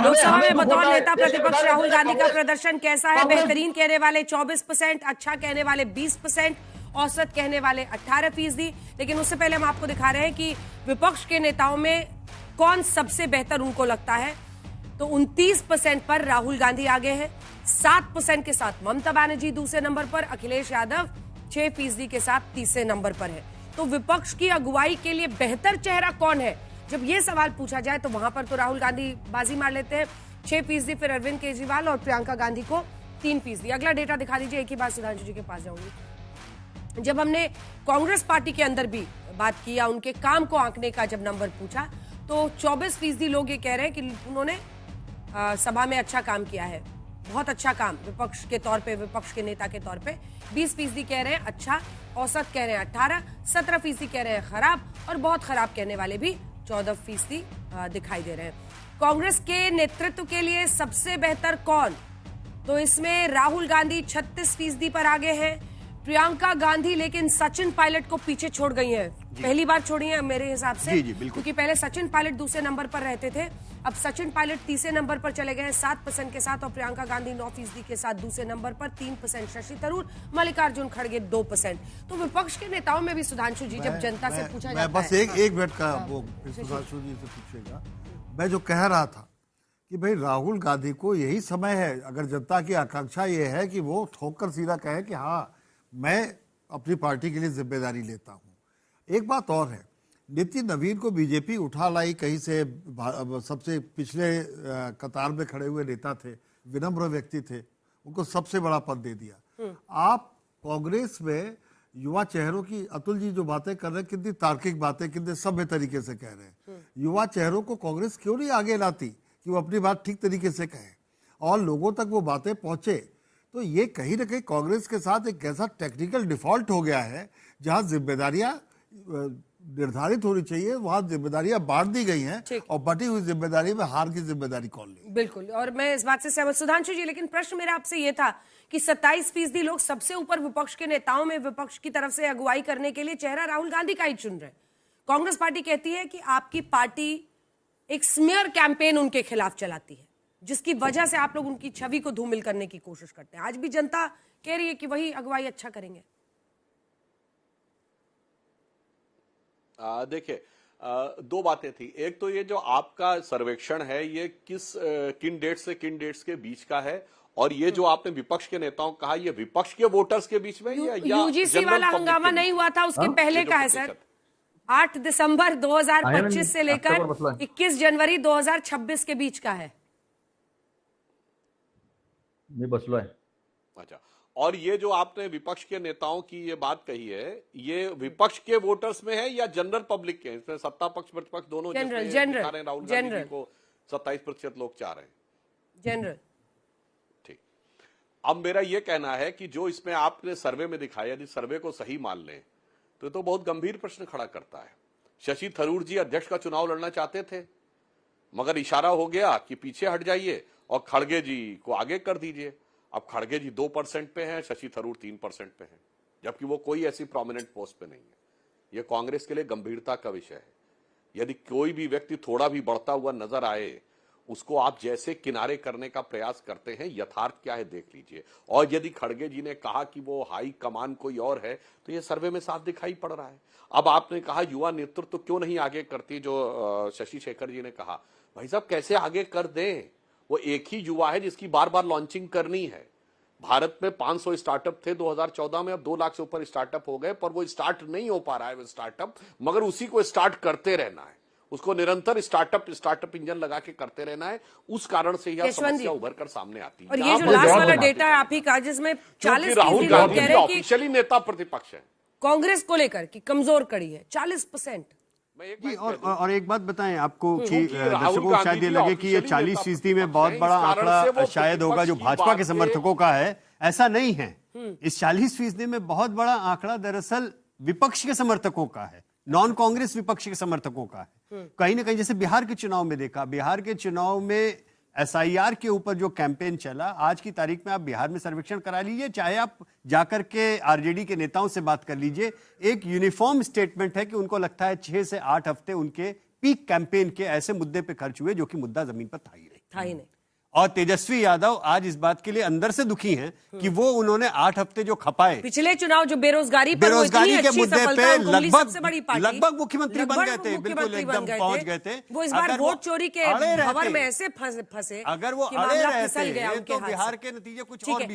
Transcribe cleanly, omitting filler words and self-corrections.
लोकसभा में बतौर नेता प्रतिपक्ष राहुल गांधी का प्रदर्शन कैसा है? बेहतरीन कहने वाले 24%, अच्छा कहने वाले 20%, औसत कहने वाले 18%। लेकिन उससे पहले हम आपको दिखा रहे हैं कि विपक्ष के नेताओं में कौन सबसे बेहतर उनको लगता है। तो 29% पर राहुल गांधी आगे हैं, 7% के साथ ममता बनर्जी दूसरे नंबर पर, अखिलेश यादव 6% के साथ तीसरे नंबर पर है। तो विपक्ष की अगुवाई के लिए बेहतर चेहरा कौन है, जब ये सवाल पूछा जाए तो वहां पर तो राहुल गांधी बाजी मार लेते हैं, 6%, फिर अरविंद केजरीवाल और प्रियंका गांधी को 3%। अगला डेटा दिखा दीजिए। एक ही बात सुधांशु जी के पास जाऊंगी। जब हमने कांग्रेस पार्टी के अंदर भी बात की या उनके काम को आंकने का जब नंबर पूछा, तो 24% लोग ये कह रहे हैं कि उन्होंने सभा में अच्छा काम किया है, बहुत अच्छा काम विपक्ष के तौर पे, विपक्ष के नेता के तौर पे। 20% कह रहे हैं अच्छा, औसत कह रहे हैं 18, 17% कह रहे हैं खराब, और बहुत खराब कहने वाले भी 14% दिखाई दे रहे हैं। कांग्रेस के नेतृत्व के लिए सबसे बेहतर कौन? तो इसमें राहुल गांधी 36% पर आगे हैं, प्रियंका गांधी लेकिन सचिन पायलट को पीछे छोड़ गई हैं। पहली बार छोड़ी है मेरे हिसाब से, क्योंकि पहले सचिन पायलट दूसरे नंबर पर रहते थे, अब सचिन पायलट तीसरे नंबर पर चले गए हैं 7% के साथ, और प्रियंका गांधी 9% के साथ दूसरे नंबर पर 3%, शशि थरूर, मल्लिकार्जुन खड़गे 2%। तो विपक्ष के नेताओं में भी सुधांशु जी, जब जनता से पूछा जाता है, बस एक मिनट का वो सुधांशु जी से पूछेगा। मैं जो कह रहा था कि भाई राहुल गांधी को यही समय है, अगर जनता की आकांक्षा ये है कि वो ठोकर सीधा कहे कि हाँ मैं अपनी पार्टी के लिए जिम्मेदारी लेता हूँ। एक बात और है, नितिन नवीन को बीजेपी उठा लाई कहीं से, सबसे पिछले कतार में खड़े हुए नेता थे, विनम्र व्यक्ति थे, उनको सबसे बड़ा पद दे दिया। आप कांग्रेस में युवा चेहरों की, अतुल जी जो बातें कर रहे हैं, कितनी तार्किक बातें, कितने सभ्य तरीके से कह रहे हैं। युवा चेहरों को कांग्रेस क्यों नहीं आगे लाती कि वो अपनी बात ठीक तरीके से कहें और लोगों तक वो बातें पहुंचे? तो ये कहीं ना कहीं कांग्रेस के साथ एक ऐसा टेक्निकल डिफॉल्ट हो गया है, जहां जिम्मेदारियां निर्धारित होनी चाहिए वहां जिम्मेदारियां बांट दी गई हैं, और बटी हुई जिम्मेदारी में हार की जिम्मेदारी कौन ले? बिल्कुल, और मैं इस बात से सहमत सुधांशु जी। लेकिन प्रश्न मेरा आपसे ये था कि 27% लोग सबसे ऊपर विपक्ष के नेताओं में विपक्ष की तरफ से अगुवाई करने के लिए चेहरा राहुल गांधी का ही चुन रहे। कांग्रेस पार्टी कहती है कि आपकी पार्टी एक स्मीयर कैंपेन उनके खिलाफ चलाती है, जिसकी वजह से आप लोग उनकी छवि को धूमिल करने की कोशिश करते हैं। आज भी जनता कह रही है कि वही अगुवाई अच्छा करेंगे। देखिए, दो बातें थी। एक तो ये जो आपका सर्वेक्षण है, ये किन डेट से किन डेट्स के बीच का है, और ये जो आपने विपक्ष के नेताओं कहा, ये विपक्ष के वोटर्स के बीच में या यूजीसी वाला हंगामा नहीं हुआ था उसके पहले का है सर। 8 दिसंबर 2025 से लेकर 21 जनवरी 2026 के बीच का है। नहीं बसलो है। अच्छा, और ये जो आपने विपक्ष के नेताओं की ये बात कही है, ये विपक्ष के वोटर्स में है या जनरल पब्लिक के? इसमें सत्ता पक्ष प्रतिपक्ष दोनों जनरल राहुल गांधी को 27% लोग चाह रहे हैं। जनरल। ठीक, अब मेरा ये कहना है कि जो इसमें आपने सर्वे में दिखाया, यदि सर्वे को सही मान लें तो बहुत गंभीर प्रश्न खड़ा करता है। शशि थरूर जी अध्यक्ष का चुनाव लड़ना चाहते थे, मगर इशारा हो गया कि पीछे हट जाइए और खड़गे जी को आगे कर दीजिए। अब खड़गे जी 2% पे हैं, शशि थरूर 3% पे हैं, जबकि वो कोई ऐसी प्रोमिनेंट पोस्ट पे नहीं है। यह कांग्रेस के लिए गंभीरता का विषय है। यदि कोई भी व्यक्ति थोड़ा भी बढ़ता हुआ नजर आए, उसको आप जैसे किनारे करने का प्रयास करते हैं, यथार्थ क्या है देख लीजिए। और यदि खड़गे जी ने कहा कि वो हाई कमान कोई और है, तो ये सर्वे में साफ दिखाई पड़ रहा है। अब आपने कहा युवा नेतृत्व तो क्यों नहीं आगे करती, जो शशि शेखर जी ने कहा, भाई साहब कैसे आगे कर दें? वो एक ही युवा है जिसकी बार बार लॉन्चिंग करनी है। भारत में 500 स्टार्टअप थे 2014 में, अब 2 लाख से ऊपर स्टार्टअप हो गए, पर वो स्टार्ट नहीं हो पा रहा है वो स्टार्टअप, मगर उसी को स्टार्ट करते रहना है, उसको निरंतर स्टार्टअप इंजन लगा के करते रहना है। उस कारण से यह समस्या उभर कर सामने आती है। और ये जो लास्ट वाला डेटा है आप ही का, जिसमें 40% राहुल गांधी ऑफिशियली नेता प्रतिपक्ष है, कांग्रेस को लेकर की कमजोर कड़ी है 40%। और एक बात बताएं आपको कि दर्शकों को शायद ये लगे कि ये 40% में बहुत बड़ा आंकड़ा शायद होगा जो भाजपा के समर्थकों का है। ऐसा नहीं है। इस 40% में बहुत बड़ा आंकड़ा दरअसल विपक्ष के समर्थकों का है, नॉन कांग्रेस विपक्ष के समर्थकों का है। कहीं ना कहीं जैसे बिहार के चुनाव में देखा, बिहार के चुनाव में एसआईआर के ऊपर जो कैंपेन चला, आज की तारीख में आप बिहार में सर्वेक्षण करा लीजिए, चाहे आप जाकर के आरजेडी के नेताओं से बात कर लीजिए, एक यूनिफॉर्म स्टेटमेंट है कि उनको लगता है 6 से 8 हफ्ते उनके पीक कैंपेन के ऐसे मुद्दे पे खर्च हुए जो कि मुद्दा जमीन पर था ही नहीं। था ही नहीं। और तेजस्वी यादव आज इस बात के लिए अंदर से दुखी हैं कि वो उन्होंने 8 हफ्ते जो खपाए, पिछले चुनाव जो बेरोजगारी के मुद्दे पे लगभग मुख्यमंत्री बन गए थे, बिल्कुल एकदम पहुंच गए थे। वो इस बार वोट चोरी के भंवर में ऐसे फंसे अगर वो कि अड़े मामला रहते फिसल गया तो उनके हाथ से। बिहार के नतीजे कुछ और भी